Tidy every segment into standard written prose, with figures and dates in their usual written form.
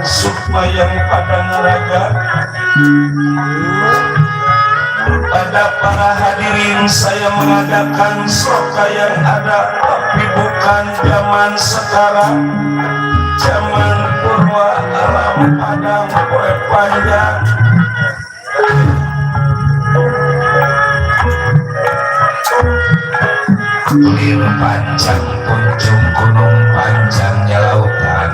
Sukma yang pada neraga. Pada para hadirin saya mengadakan soka yang ada, tapi bukan zaman sekarang, zaman purwa alam padang kue panjang. Kulir panjang kunjung gunung panjangnya lautan.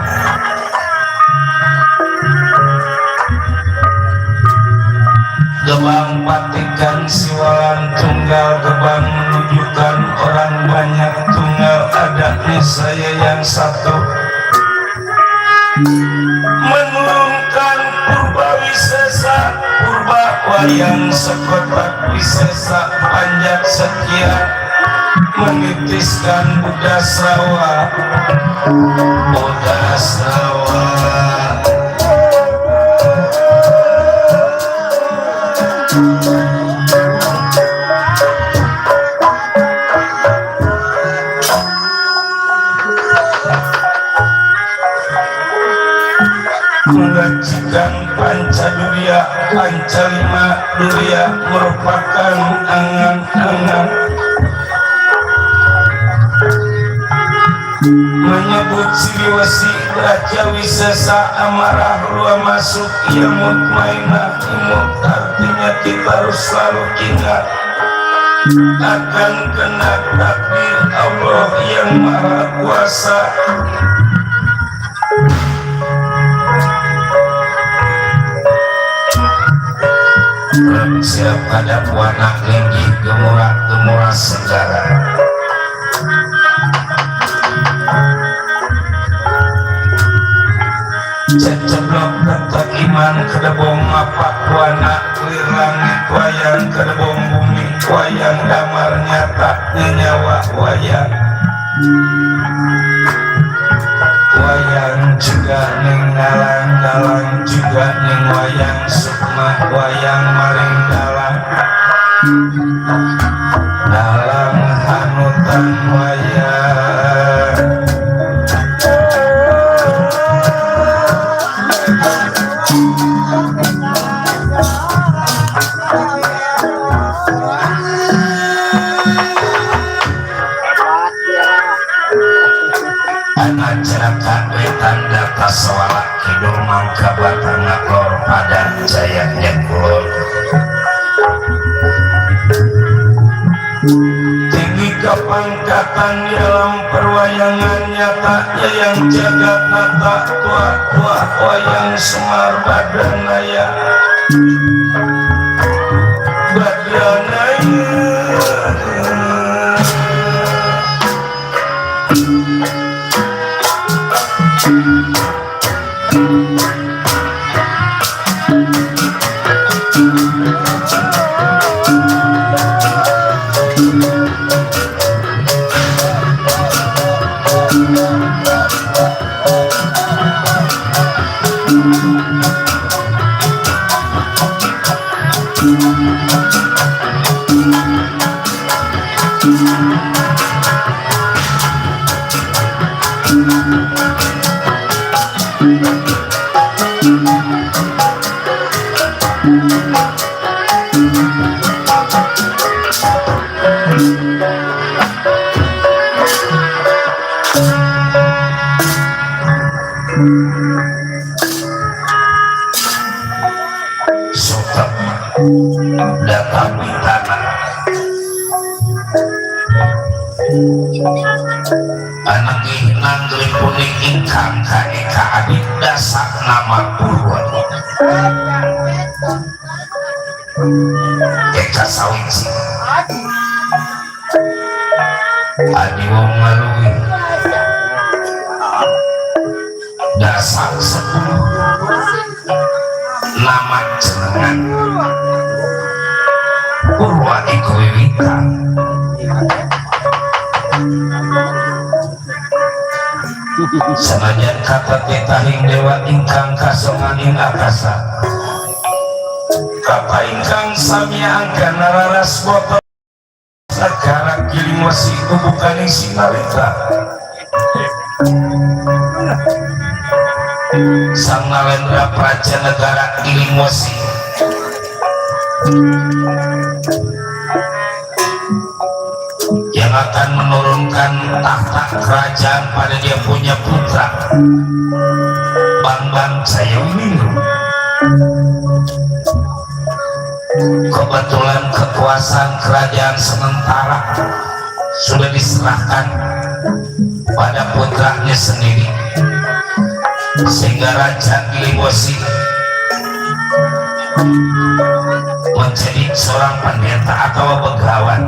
Gebang patikan siwalan tunggal, gebang menunjukkan orang banyak tunggal, adanya saya yang satu. Menurunkan purba wisesa, purba wayang sekotak wisesa panjat sekian menitiskan Buddha Sawa Buddha Sawa mengajikan Pancadurya Pancalima Durya merupakan angan-angan menyebut Siliwasi Raja Wisesa amarah rua masuk ia mutmainah imut artinya kita harus selalu ingat akan kena takdir Allah yang maha kuasa. Siap pada puanak linggi gemurah segala ceblok ketok iman kedebong apa puanak lir langit wayang kedebong bumi wayang damar nyata nyawa wayang wayang juga ning dalang juga ning wayang sukma wayang maring dalang hanutan wayang anak ceraka wetan data sewala kidul mangka batang lor pada jayanya kulon tinggi kepangkatan dalam perwayangan nyatanya yang jagat nata tua wayang semar badanaya Sotap datang di tanah anak inang lipuning ingkang kaeka adik dasak nama Purwa Eka Sawiksi adi wong ngalui dasak 10 nama jenengan Purwa Eko Wiwita senajan kata petahing dewa ingkang kasonganing akasa kapa ingkang samya angka nararas boto sagara giling wasi bukaning sinalita sang Nalendra Praja negara giling wasi yang akan menurunkan tahta kerajaan pada dia punya putra Bambang Jayawiningrum. Kebetulan kekuasaan kerajaan sementara sudah diserahkan pada putranya sendiri, sehingga Raja Giliwosi menjadi seorang pendeta atau begawan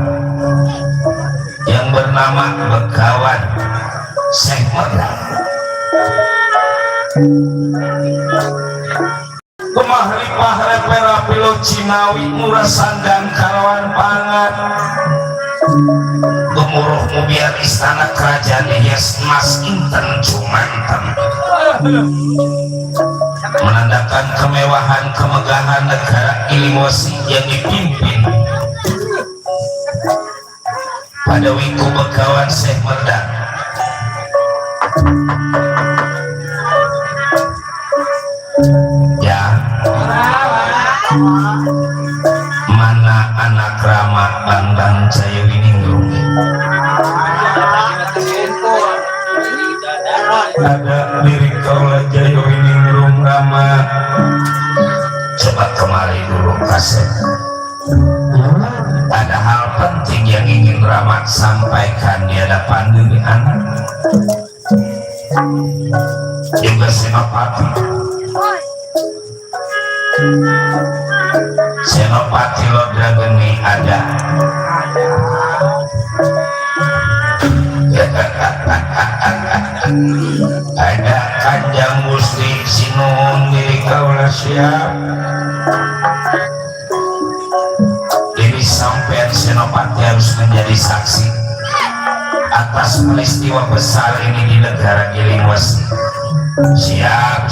yang bernama Begawan Syekh Medang. Kemahri pahre pera pilo Cinawi murah sandang karawan istana kerajaan hias emas inten cumanten, menandakan kemewahan kemegahan negara Ilimosi yang dipimpin pada Wiku Begawan Syekh Merdan. Ya, mana anak Rama Bambang Jayawiningrum? Ada lirik kaula Jayawiningrum Rama. Coba kemari dulu kaset. Ada hal penting yang ingin Rama sampaikan di hadapan diri anak juga Senopati. Senopati Lodrageni ada. Ada Kanjeng Gusti Sinuhun diri kaula siap. Jadi sampean Senopati harus menjadi saksi atas peristiwa besar ini di negara Ilingwasi. Siap.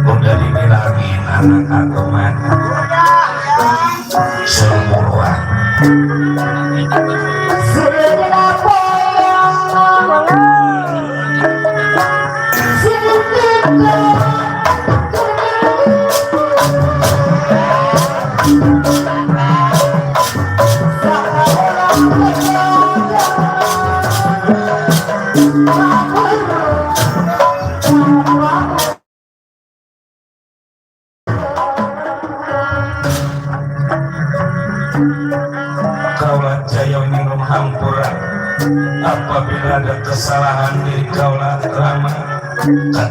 Udah dibilangin anak atau mana semua Kaulah Jayawiningrum hampura. Apabila ada kesalahan di kaulah Rama,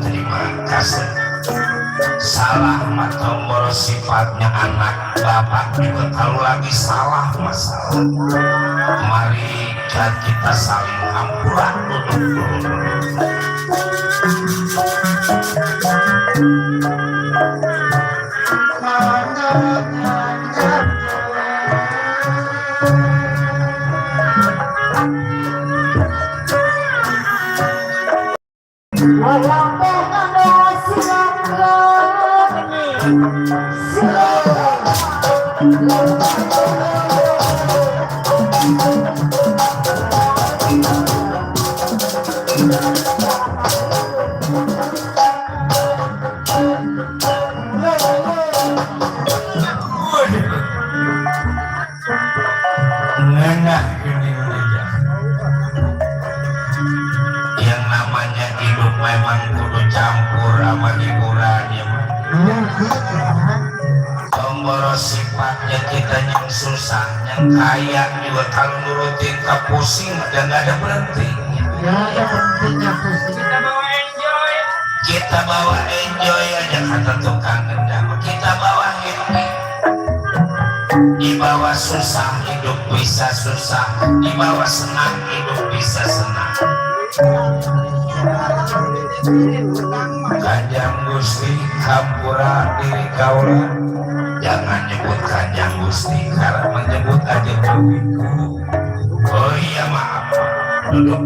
terima kasih. Salah matomboro sifatnya anak bapak juga kalau lagi salah masalah. Mari kita saling hampura. Yang namanya hidup memang kudu campur sama hiburannya. Tomboro sifatnya kita yang susah, yang kaya juga kalau nurutin ke pusing dan gak ada berhentinya. Kita bawa enjoy aja kata tukang gendam. Kita bawa happy. Di bawah susah hidup bisa susah, di bawah senang hidup bisa senang. Kanjeng Gusti hampura diri kaula. Jangan nyebut Kanjeng Gusti, karena menyebut aja begitu. Oh iya maaf. Duduk.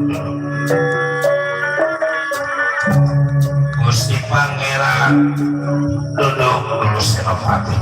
Gusti Pangeran duduk dulu Senopati.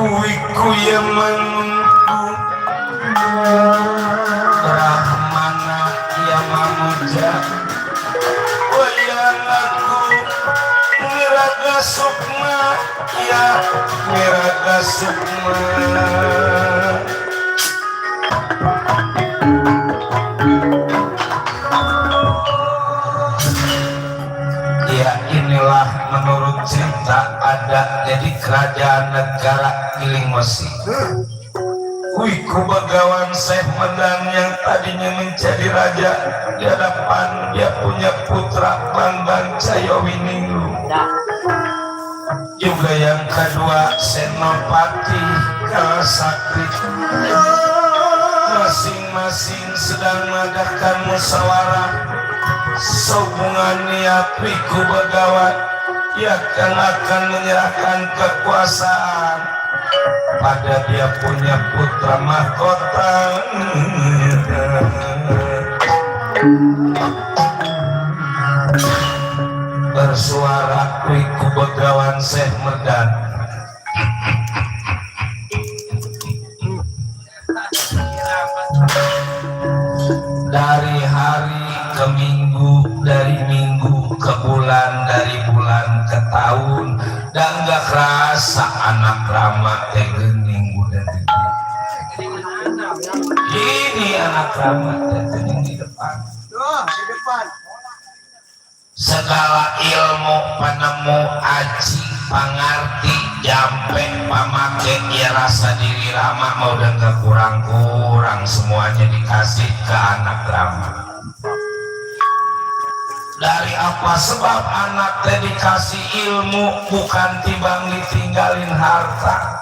Wiku yang menunggu Rahmana yang memuja wayang aku Miraga Sukma ya Miraga Sukma ya inilah menurut cerita ada jadi kerajaan negara Kilingmosi. Wiku Begawan Syekh Medan yang tadinya menjadi raja di hadapan dia punya putra Bambang Cayowiningru. Juga yang kedua Senopati Kalasakti. Masing-masing sedang mengadakan musyawarah sehubungan niat Wiku Begawan ia akan menyerahkan kekuasaan pada dia punya putra mahkota. Bersuara Wiku Begawan Syekh Medan. Dari hari ke minggu, dari minggu ke bulan, dari bulan ke tahun, dan gak kerasa anak Rama teh geuning udah gede. Ini anak Rama teh geuning di depan. Segala ilmu penemu aji pangarti jampe pamake ya rasa diri Rama mau udah gak kurang-kurang semuanya dikasih ke anak Rama. Dari apa sebab anak teh dikasih ilmu bukan tibang ditinggalin harta.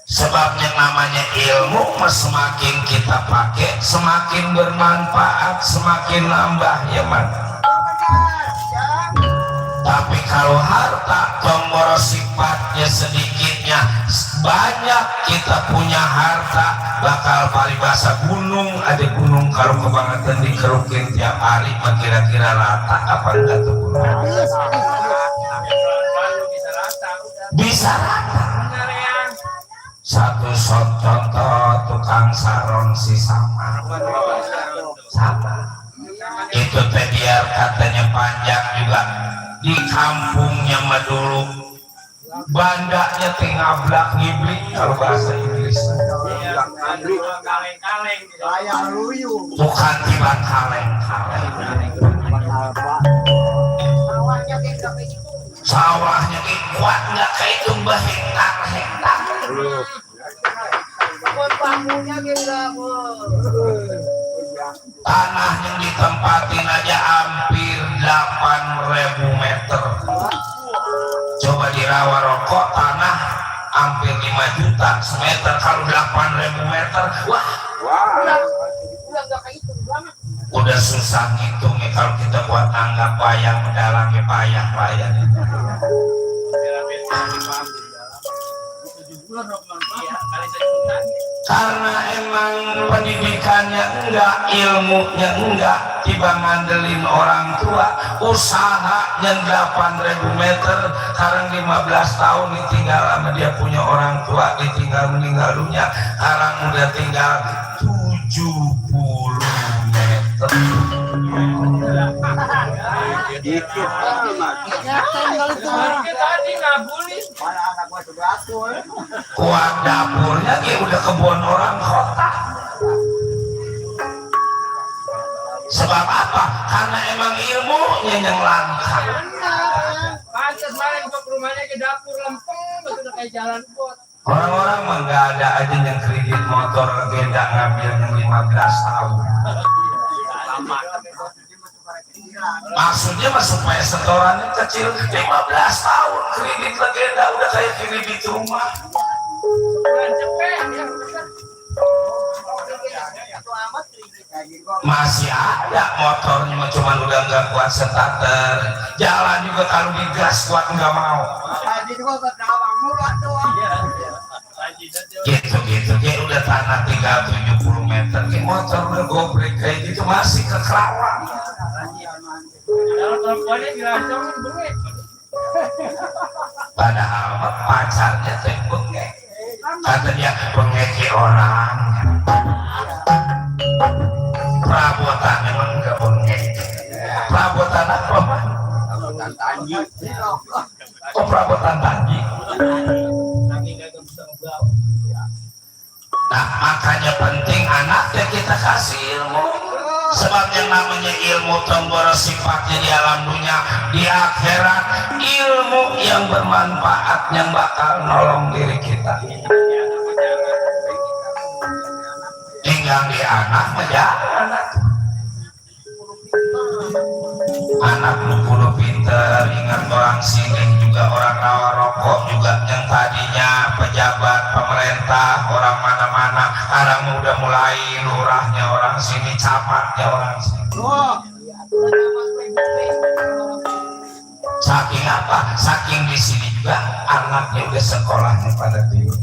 Sebabnya namanya ilmu semakin kita pakai semakin bermanfaat semakin nambah ya man. Tapi kalau harta pemboros sifatnya sedikitnya banyak kita punya harta bakal paribasa gunung ada gunung kalau kebangetan dikerukin tiap hari kira-kira rata apa enggak tuh gunung bisa rata. Satu contoh tukang sarong si sama itu teh biar katanya panjang juga di kampungnya mah dulu bandanya teh ngablak ngiblik kalau bahasa Inggris bukan tibang kaleng-kaleng sawahnya kuat nggak kehitung berhektar-hektar tanah yang ditempatin aja hampir 8.000 meter. Coba di rawa rokok tanah hampir 5 juta semeter, kalau 8.000 meter wah udah susah ngitungnya. Kalau kita buat anggap bayang mendalamnya bayang karena emang pendidikannya enggak, ilmunya enggak, tiba ngandelin orang tua, usahanya 8.000 meter, sekarang 15 tahun ditinggal sama dia punya orang tua, ditinggal meninggal dunia, sekarang udah tinggal 70 meter. Dikit kuat dapurnya dia udah kebun orang kota. Sebab apa? Karena emang ilmunya yang langka. Pantes malah ke rumahnya ke dapur lempeng betul kayak jalan bot. Orang-orang mah nggak ada aja yang kredit motor legenda ngambil yang 15 tahun. Maksudnya mah supaya setorannya kecil, 15 tahun kredit legenda udah kayak kredit rumah. Masih ada motornya mah cuman udah nggak kuat starter, jalan juga kalau digas kuat nggak mau. Gitu dia udah tanah tinggal 70 meter, kayak motor udah gobrek kayak gitu masih ke Kerawang. Kalau perempuannya dirancang duit. Padahal pacarnya tembok katanya pengeki orang. Perabotan memang enggak pengeki. Perabotan apa mah? Perabotan tanji. Oh perabotan tanji. Nah makanya penting anaknya kita kasih ilmu. Sebab yang namanya ilmu tenggoro sifatnya di alam dunia, di akhirat ilmu yang bermanfaat yang bakal nolong diri kita. Tinggal di anak menjalan. Anak lu kudu pinter, ingat orang sini juga orang rawa rokok juga yang tadinya pejabat pemerintah orang mana-mana, sekarang udah mulai lurahnya orang sini, camatnya orang sini. Saking apa? Saking di sini juga anaknya udah sekolahnya pada tinggi.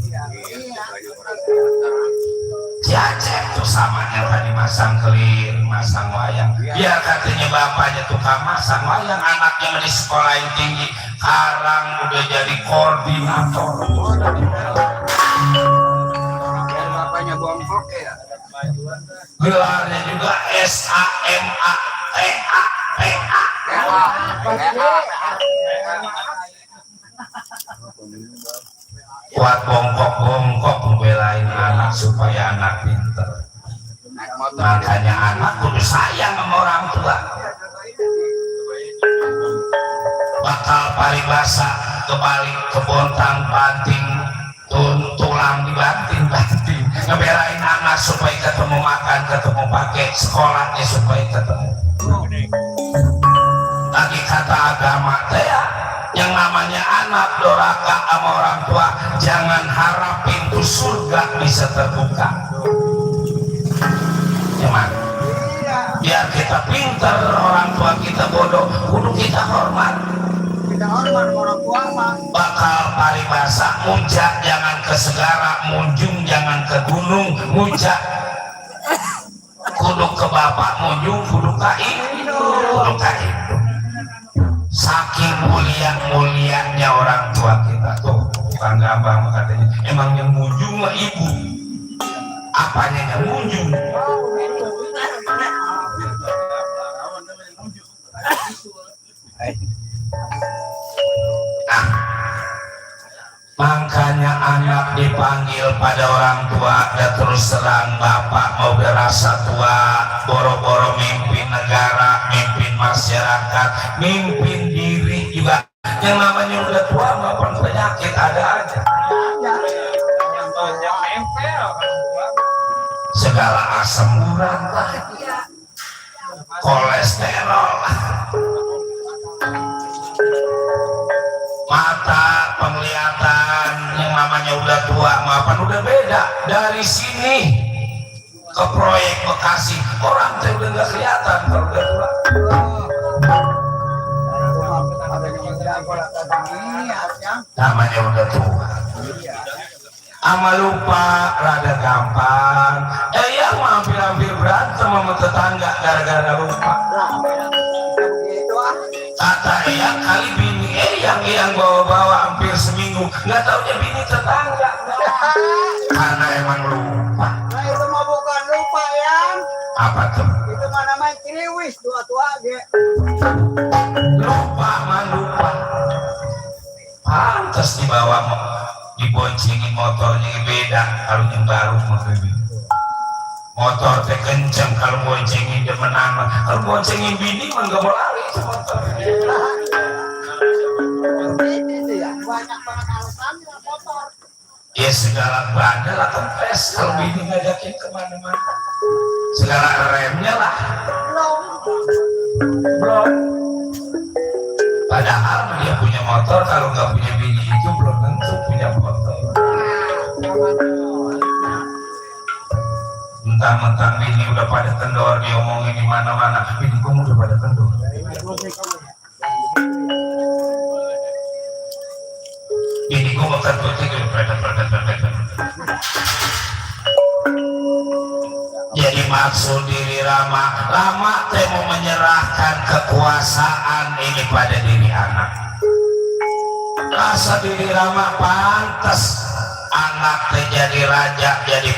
Diajak tuh sama yang tadi masang kelir, masang wayang. Biar katanya bapaknya tukang masang wayang, anaknya di sekolah yang tinggi, sekarang udah jadi koordinator. Biar bapaknya bongkok ya. Gelarnya juga SAMATATA. Kuat bongkok membelain anak supaya anak pinter. Makanya anak kudu sayang sama orang tua. Bakal paribasa kebalik kebontang banting tulang dibanting ngebelain anak supaya ketemu makan, ketemu pakai, sekolahnya supaya ketemu. Lagi kata agama ya, yang namanya anak doraka sama orang tua, jangan harap pintu surga bisa terbuka. Cuman biar kita pintar, orang tua kita bodoh, kudu kita hormat. Kita hormat orang tua mah. Bakal paribasa, muja jangan ke segara, munjung jangan ke gunung, muja kudu ke bapak, munjung kudu ka indung. Saking mulianya orang tua kita tuh, bukan abang katanya, emang yang munjung mah ibu, apanya yang munjung? Nah, makanya anak dipanggil pada orang tua dan terus terang bapak mau berasa tua, boro-boro mimpin negara, mimpin masyarakat, mimpin diri juga. Yang namanya udah tua maupun penyakit ada aja. Segala asam urat lah. kolesterol. Mata, penglihatan yang namanya udah tua maafan udah beda. Dari sini ke proyek Bekasi orang teh udah nggak kelihatan kalau udah tua. Namanya udah tua. Ama lupa rada gampang. Yang hampir-hampir berantem sama tetangga gara-gara lupa. Kata yang kali bini yang bawa-bawa hampir seminggu nggak taunya bini tetangga. Karena emang lupa. Nah itu mah bukan lupa yang. Apa tuh? Itu mah namanya kiriwis tua-tua ge. Lupa pantas dibawa diboncengin motornya beda kalau yang baru motor teh kenceng kalau boncengin dia menang kalau boncengin bini mah nggak mau lari itu motor. Itu ya banyak banget alasannya motor. Ya segala bandel lah kempes kalau bini ngajakin kemana-mana segala remnya lah belum. Padahal dia punya motor, kalau nggak punya bini itu belum tentu punya motor. Mentang-mentang bini udah pada kendor, diomongin di mana-mana, bini kamu udah pada kendor. Bini kamu makan putih udah pada. Jadi maksud diri lama teh mau menyerahkan kekuasaan ini pada diri anak. Rasa diri lama pantas anak teh jadi raja, jadi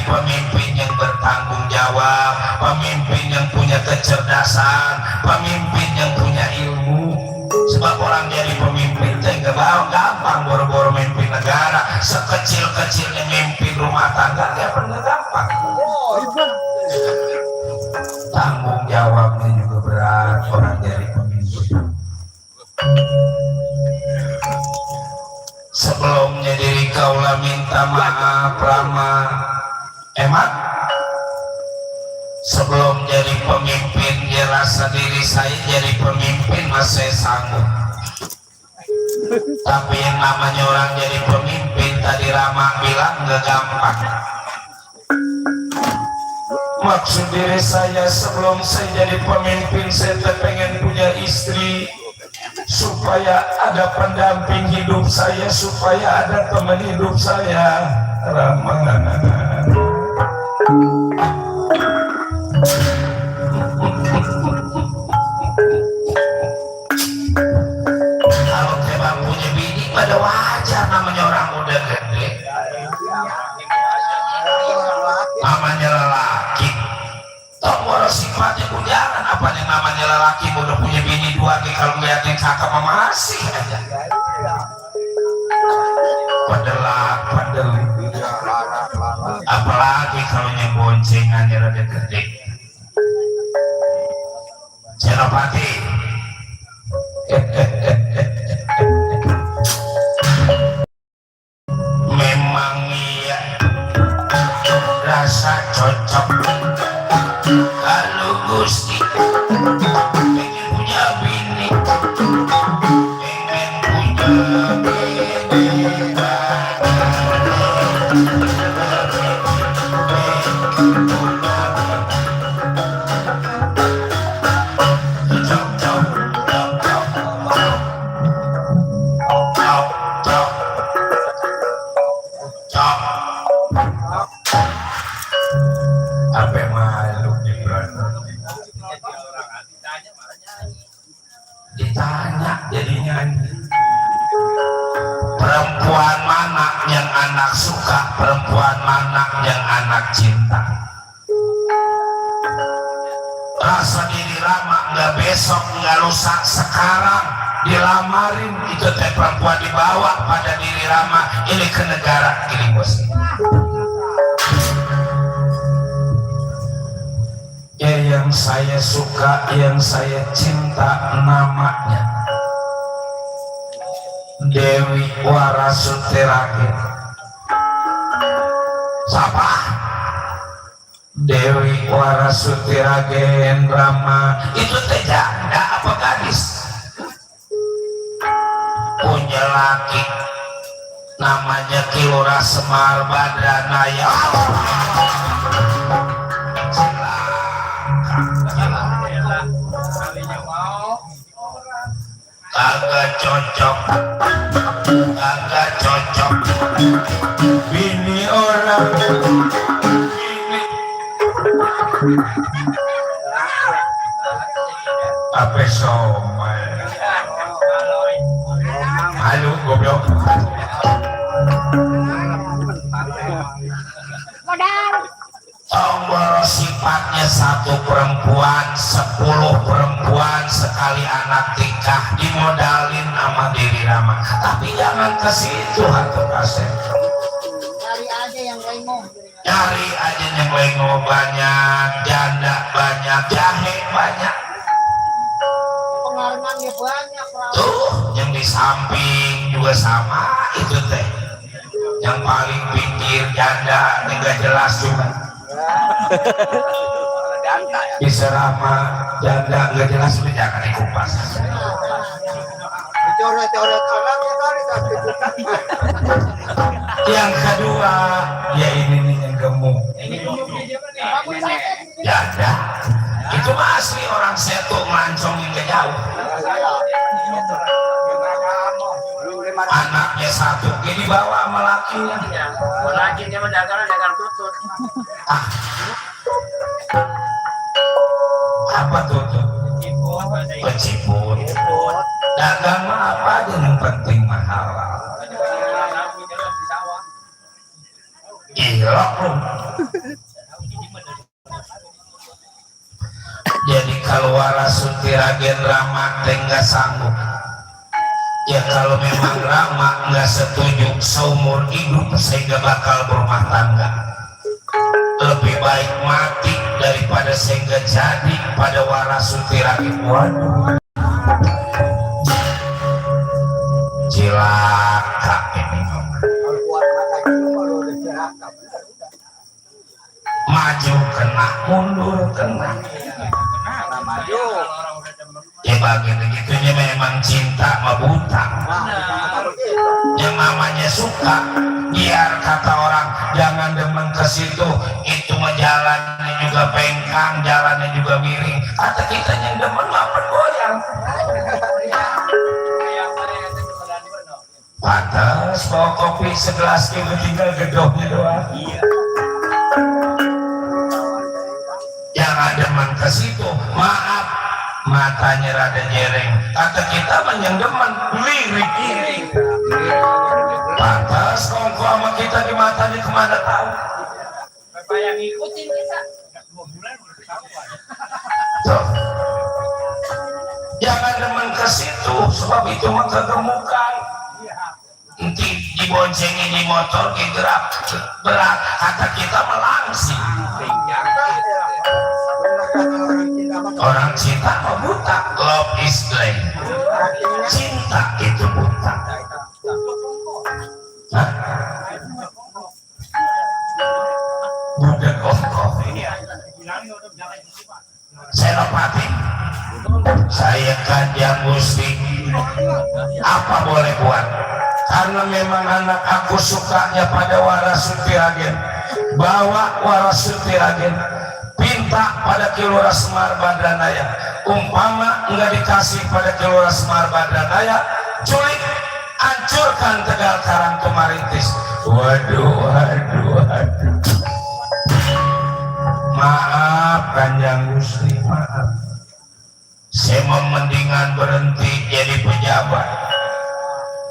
pemimpin yang bertanggung jawab, pemimpin yang punya kecerdasan, pemimpin yang punya ilmu. Sebab orang jadi pemimpin teh nggak gampang, boro-boro mimpin negara, sekecil-kecilnya mimpin rumah tangga dia pernah gampang. Tanggung jawabnya juga berat orang jadi pemimpin. Sebelumnya diri kaulah minta maaf Rama Emat. Sebelum jadi pemimpin dia rasa diri saya jadi pemimpin masih sanggup. Tapi yang namanya orang jadi pemimpin tadi Rama bilang nggak gampang. Maksud diri saya sebelum saya jadi pemimpin saya pengen punya istri supaya ada pendamping hidup saya, supaya ada teman hidup saya. Rama kalau tebak punya bini pada wajar, namanya orang udah gede, namanya lelaki. Tombol sifatnya bujangan, apa yang namanya lelaki udah punya bini dua, kalau ngeliatin cakep masih aja. Padahal apalagi kalau yang boncengannya rada gede. Senopati memang iya rasa cocok kalau Gusti pengen punya bini, pengen punya bini. Apa malu ditanya jadi nyanyi. Perempuan mana yang anak suka, perempuan mana yang anak cinta. Rasa diri lama nggak besok nggak lusa, sekarang dilamarin itu teh perempuan dibawa pada diri lama ini ke negara ini bos. Ya yang saya suka, yang saya cinta namanya Dewi Warasutirake. Siapa? Dewi Warasuti Raden Rama itu teh janda apa gadis? Punya laki namanya Kilora Semar Badranaya. Kagak cocok, kagak cocok. Bini orang ini apa somai? Halo goblok. Tombol sifatnya satu perempuan, 10 perempuan sekali anak tikah dimodalin sama diri Rama. Tapi jangan ke situ hantu kaset. Cari aja yang lengo. Cari aja yang lengo banyak, janda banyak, jahe banyak. Pengaruhannya banyak. Tuh yang di samping juga sama itu teh. Yang paling pinggir janda nggak jelas juga. Bisa Rama janda nggak jelas itu jangan dikupas. Yang kedua ya ini nih yang gemuk. Janda itu mah asli orang setu melancongin ke jauh. Anaknya satu ini bawa sama lakinya. Lakinya dagang tutut. Apa tutut? Peciput. Dagang mah apa aja yang penting mahal. Gila lu. Jadi kalau Warasuti Raden Rama nggak sanggup. Ya kalau memang Rama nggak setuju seumur hidup saya nggak bakal berumah tangga. Lebih baik mati daripada saya nggak jadi pada Warasuti Raden. Waduh, cilaka ini. Maju kena, mundur kena. Ya bagian begitunya memang cinta buta. Yang namanya suka, biar kata orang jangan demen ke situ, itu mah jalannya juga pengkang, jalannya juga miring. Kata kita yang demen mah goyang. Pantas bawa kopi segelas gitu tinggal gedoknya doang. Jangan demen ke situ, maaf. Matanya rada jereng. Kata kita yang demen lirik. Pantas kongko sama kita di matanya kemana tahu. Bapak yang ngikutin kita. Tuh. Jangan demen ke situ, sebab itu mah kegemukan. Nanti diboncengin di motor gerak berat, kata kita melangsing. Orang cinta mau buta, love is blind. Cinta itu buta. Hah? Budak kokoh. Senopati, saya Kanjeng Gusti, apa boleh buat? Karena memang anak aku sukanya pada Warasuti Raden. Bawa Warasuti Raden, pinta pada Kilora Semar Badranaya. Umpama enggak dikasih pada Kilora Semar Badranaya, culik, hancurkan Tegal Karang Tumarintis. Waduh. Maaf Kanjeng Gusti, maaf. Saya mendingan berhenti jadi pejabat.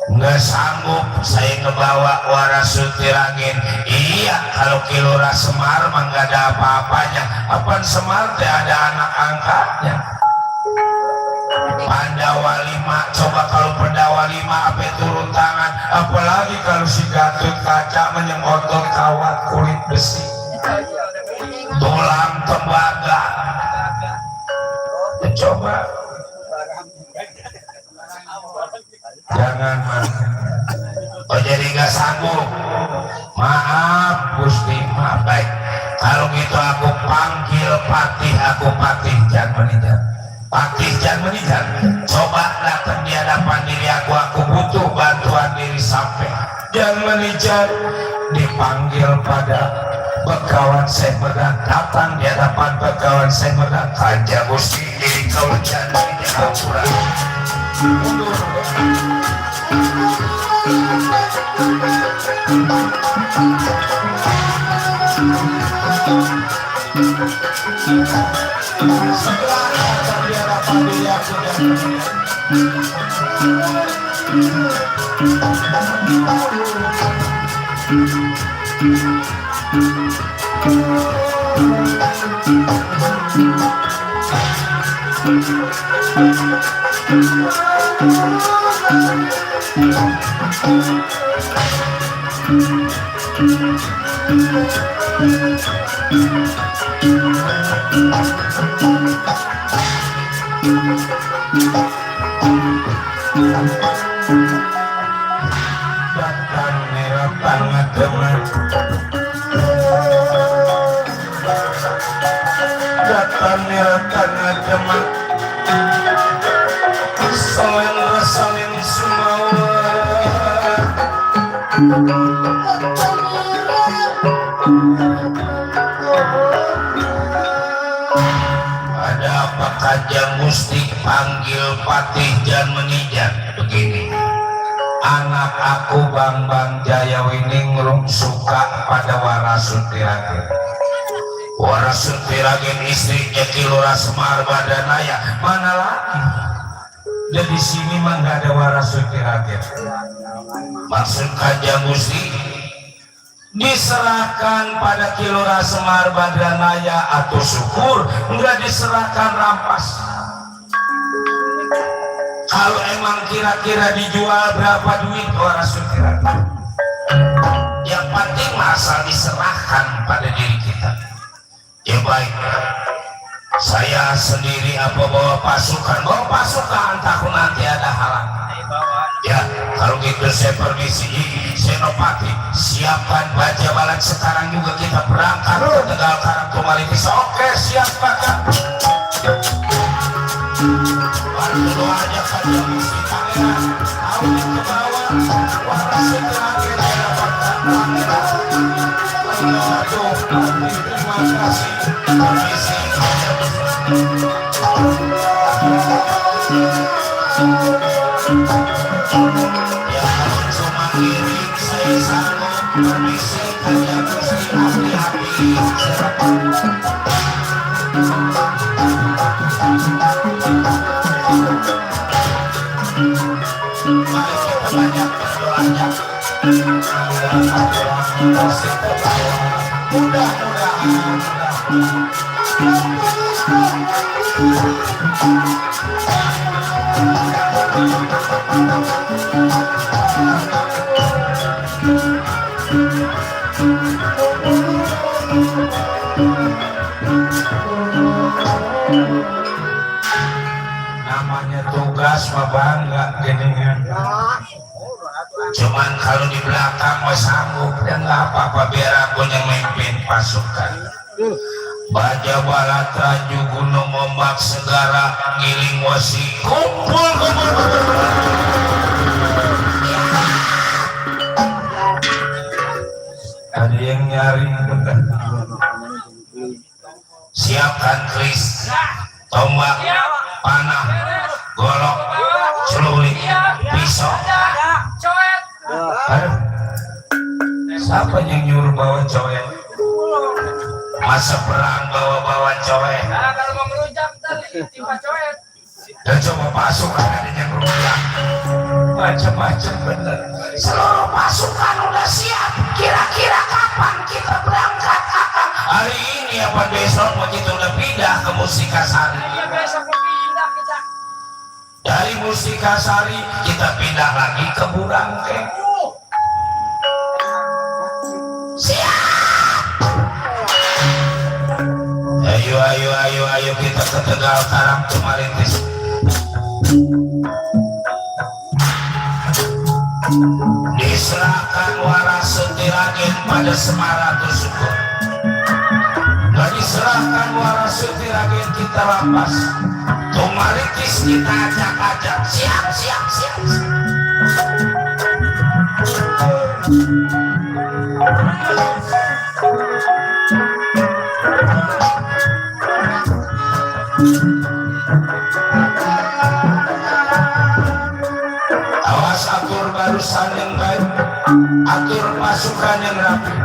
Nggak sanggup saya ngebawa Warasuti Raden. Iya, kalau Kilora Semar mah nggak ada apa-apanya. Apaan Semar teh ada anak angkatnya. Pandawa 5, coba kalau Pandawa 5 apa turun tangan, apalagi kalau si Gatot Kaca menyengotot kawat kulit besi, tulang tembaga. Coba jangan oh jadi gak sanggup. Maaf Gusti, maaf baik. Kalau gitu aku panggil Patih, aku Patih Janmanijan. Patih Janmanijan, coba datang di hadapan diri aku butuh bantuan diri sampai. Janmanijan dipanggil pada Begawan Semedang, datang di hadapan Begawan Semedang. Kanjeng Gusti diri kau Janmanijan hampura. Mundur. Setelah datang di hadapan diri aku datang merah tangan teman, datang merah tangan teman, salin semua. Ada apa Kanjeng Gusti panggil Patih Janmanijan? Begini, anak aku Bambang Jayawiningrum suka pada Warasutiragen. Warasutiragen istrinya Ki Lurah Semar Badanaya. Mana lagi? Jadi sini mah nggak ada Warasutiragen. Maksud Kanjeng Gusti diserahkan pada Ki Lurah Semar Badanaya atau syukur, nggak diserahkan rampas. Kalau emang kira-kira dijual berapa duit Warasutiragen? Yang penting asal diserahkan pada diri kita. Ya baik, saya sendiri apa bawa pasukan? Bawa pasukan, takut nanti ada halangan. Ya, kalau gitu saya permisi. Senopati, siapkan baja balat sekarang juga kita berangkat ke Tegal Karang Tumalitis. Oke, siap kakak. Bantu aja Kanjeng Gusti Pangeran, awet ke bawah, Warasutiragen dapatkan pangeran. Aduh, terima kasih. Permisi Kanjeng ya, cuma iring saya sanggup. Permisi Kanjeng Gusti, hati-hati. Mari kita banyak berdoa. Mudah-mudahan. Namanya tugas mah bangga geningan. Cuman kalau di belakang mah sanggup, dan nggak apa-apa, biar aku yang memimpin pasukan. Baja balat raju gunung ombak segara ngiling wasi kumpul. Ada yang nyaring bener. Siapkan keris, tombak, panah, golok, celurit, pisau. Aduh, siapa yang nyuruh bawa coet? Masa perang bawa coet? Nah, kalau mau ngerujak tadi timpa coet. Dan coba pasukan ada yang ngerujak. Macam-macam bener. Seluruh pasukan udah siap. Kira-kira kapan kita berangkat, Akang? Hari ini apa besok begitu udah pindah ke Mustikasari? Iya, besok mau pindah kita. Dari Mustikasari kita pindah lagi ke Burangkeng. Siap. Ayo kita ke Tegal Karang Tumalitis. Diserahkan Warasutiragen pada Semar Syukur. serahkan warasuti ragen kita rampas tumarikis kita ajak-ajak siap awas atur barusan yang baik atur pasukan yang rapi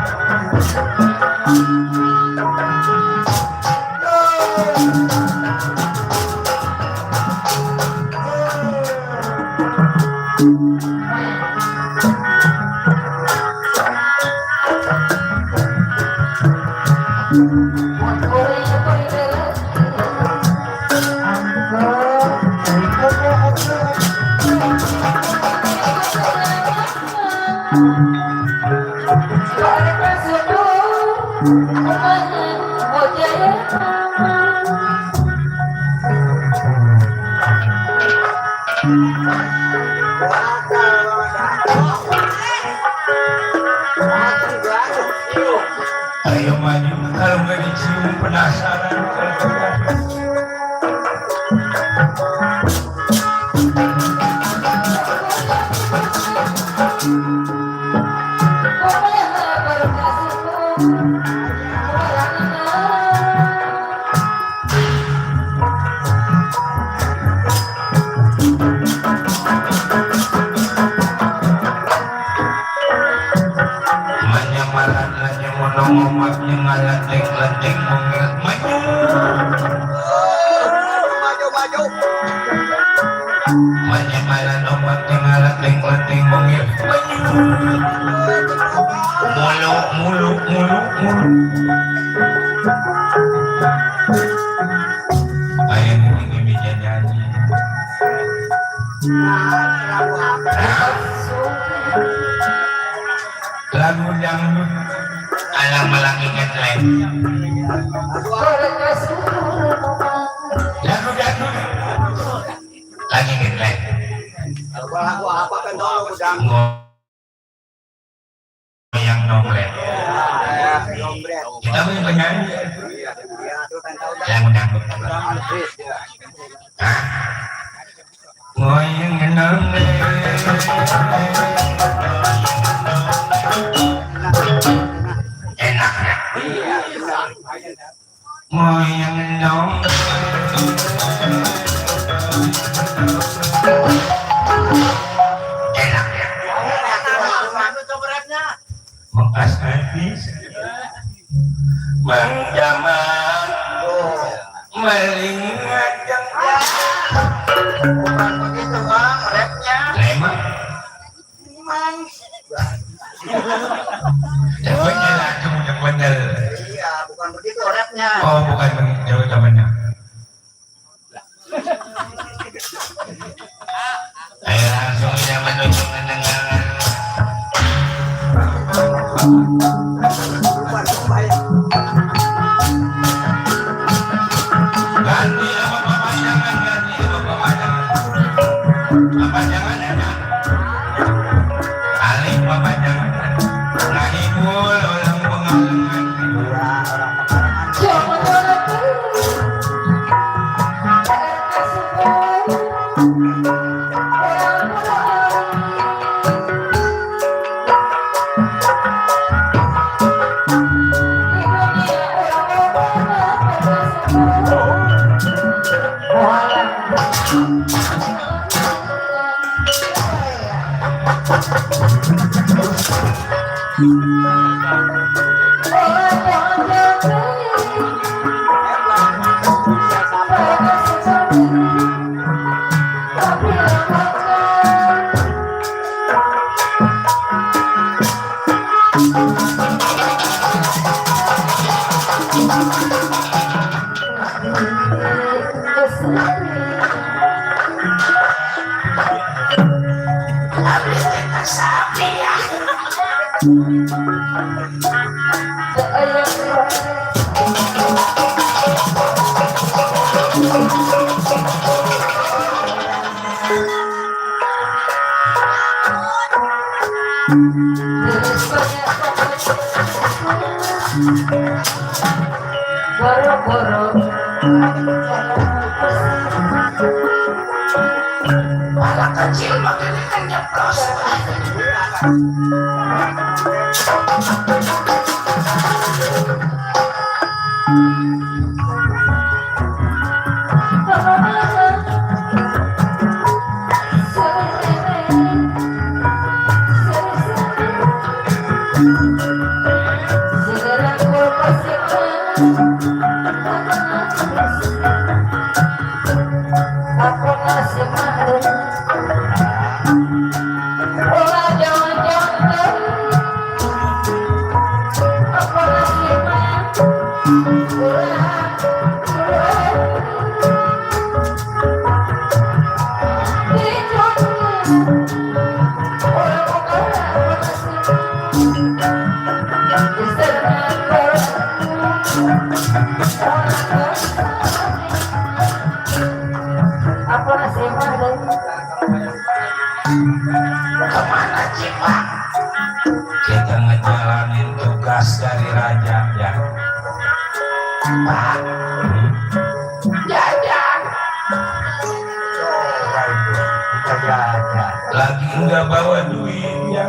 ayo maju kalau nggak dicium penasaran ngomaknya ngaladeng-ladeng mengirat maju malah ngomaknya ngaladeng-ladeng mengirat maju mulu ayah ini bisa nyanyi lagu dangdut alang-alang ingat lain lagu lagi ingat lain lagu apa kan dong udang yang nomret kita punya penyanyi yang dangdut ngoyang nomret enaknya moyang dong enaknya bekas habis Bang Jamal melingajang bukan begitu bang rapnya lemah yang benar iya bukan begitu rapnya oh bukan begitu temannya ayo langsung kita menuju mendengar ganti apa pemandangan pemandangan ada alih pemandangan ngahibul orang pengalengan boro-boro Anak kecil makanya kan nyeplos. Kemana sih Pak? Kita ngejalanin tugas dari raja ya Pak. Jajan lagi nggak bawa duit ya.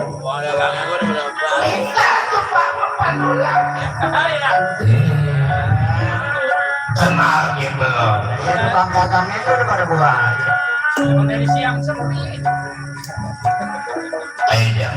Minta tuh Pak Panulang. Kenalin belum? Ya tukang dagangnya itu udah pada buah. Emang dari siang sepi. Ayo.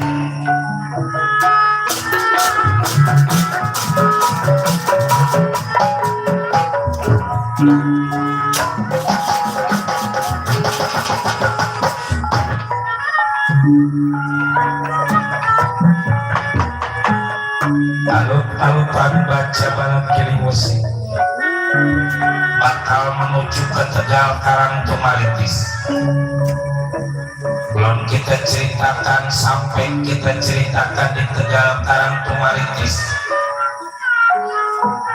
Alupan baca balap kiri musik bakal menuju ke Tegal Karang Tumaritis. Belum kita ceritakan sampai kita ceritakan di Tegal Karang Tumaritis.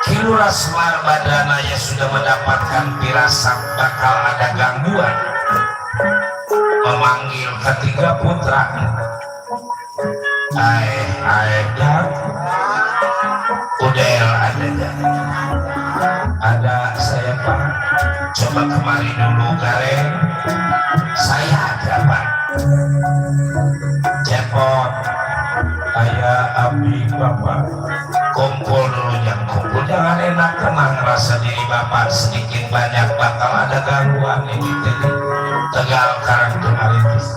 Kilura Semar Badanaya sudah mendapatkan firasat bakal ada gangguan, memanggil ketiga putra. Dak, Udel ada saya Pak. Coba kemari dulu Gareng. Saya ada Pak. Cepot, ayah Abi Bapak. Kumpul dulu yang kumpul. Jangan enak tenang rasa diri Bapak sedikit banyak bakal ada gangguan ini. Tegal Karang Tumaritis.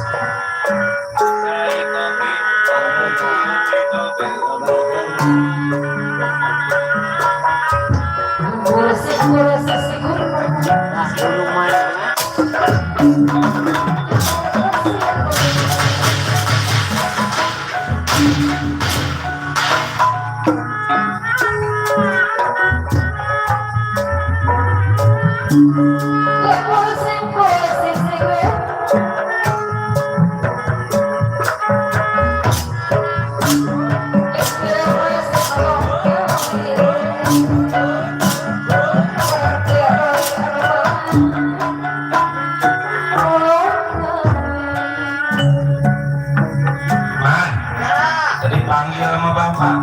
Dipanggil sama Bapak.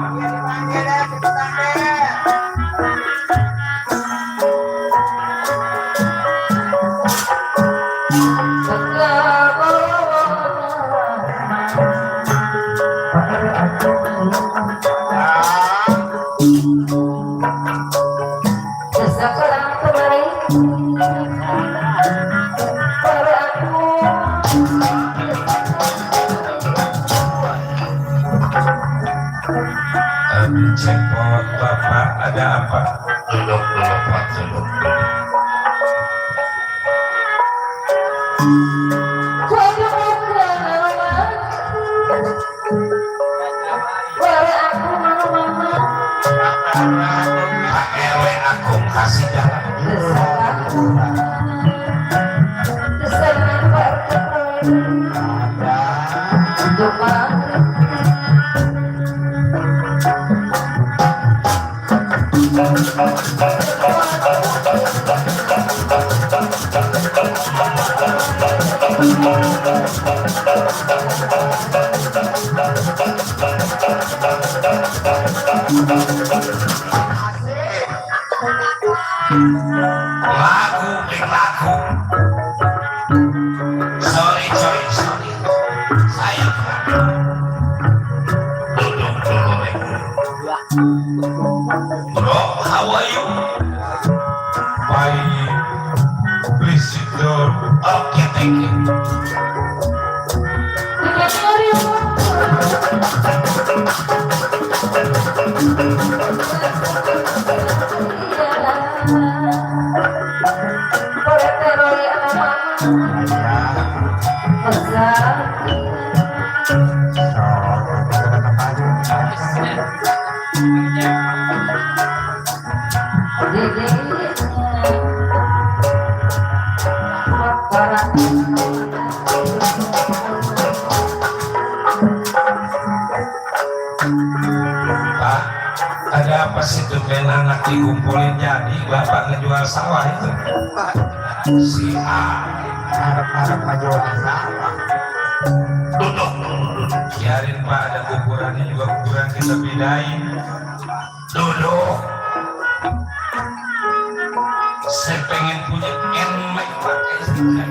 Cepot Bapak, ada apa? Duduk dulu Pak, duduk dulu. Pak RW aku kasih jalan. Asik. lagu berlaku. Sorry sayang duduk dulu bro, how are you? Fine. Please sit down. Okay, thank you. Pak, ada apa sih tuh main anak dikumpulin jadi bapak ngejual sawah itu? Si A harap-harap ngejual sawah. Duduk. Biarin Pak, ada kuburannya juga kuburan kita bedain. Duduk. Saya pengen punya enak pakai ikan.